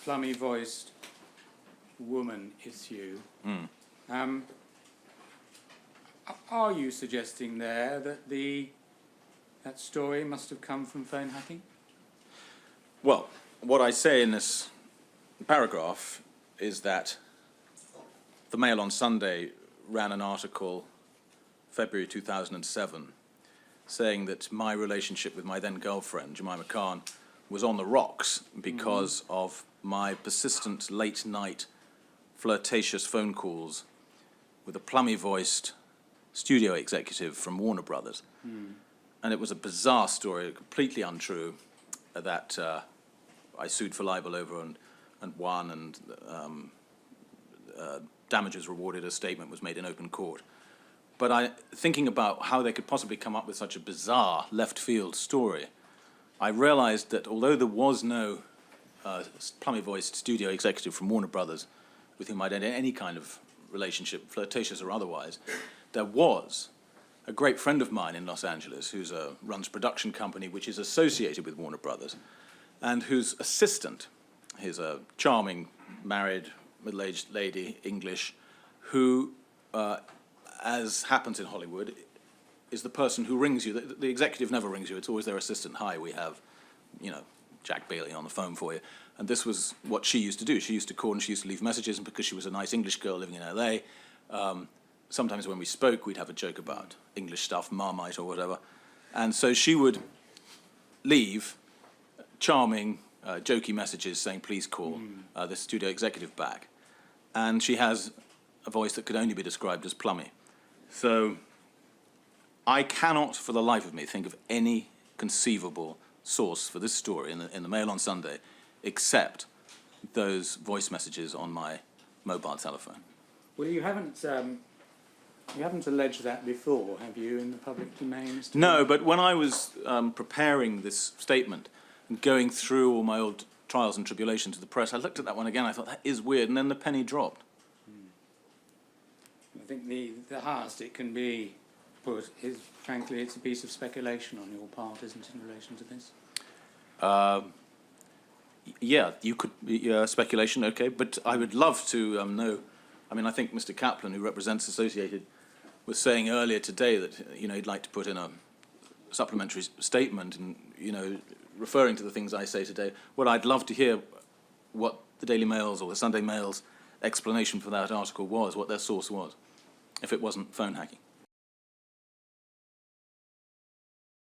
plummy-voiced woman issue, are you suggesting there that that story must have come from phone hacking? Well, what I say in this paragraph is that the Mail on Sunday ran an article, February 2007, saying that my relationship with my then girlfriend, Jemima Khan, was on the rocks because of my persistent late-night flirtatious phone calls with a plummy-voiced studio executive from Warner Brothers. And it was a bizarre story, completely untrue, that I sued for libel over and won, and damages rewarded. A statement was made in open court. But thinking about how they could possibly come up with such a bizarre left-field story, I realized that although there was no plummy-voiced studio executive from Warner Brothers with whom I'd had any kind of relationship, flirtatious or otherwise, there was a great friend of mine in Los Angeles who runs a production company which is associated with Warner Brothers, and whose assistant is a charming, married, middle-aged lady, English, who, as happens in Hollywood, is the person who rings you. The executive never rings you. It's always their assistant. Hi, we have, Jack Bailey on the phone for you. And this was what she used to do. She used to call and she used to leave messages, and because she was a nice English girl living in LA, sometimes when we spoke, we'd have a joke about English stuff, Marmite or whatever. And so she would leave charming, jokey messages saying, please call the studio executive back. And she has a voice that could only be described as plummy. So I cannot, for the life of me, think of any conceivable source for this story in the Mail on Sunday, except those voice messages on my mobile telephone. Well, you haven't alleged that before, have you, in the public domain? No, but when I was preparing this statement and going through all my old trials and tribulations to the press, I looked at that one again. I thought, that is weird, and then the penny dropped. I think the highest it can be put is, frankly, it's a piece of speculation on your part, isn't it, in relation to this? Yeah, you could speculation, okay, but I would love to know. I mean, I think Mr. Kaplan, who represents Associated, was saying earlier today that he'd like to put in a supplementary statement, and referring to the things I say today. Well, I'd love to hear what the Daily Mail's or the Sunday Mail's explanation for that article was, what their source was, if it wasn't phone hacking.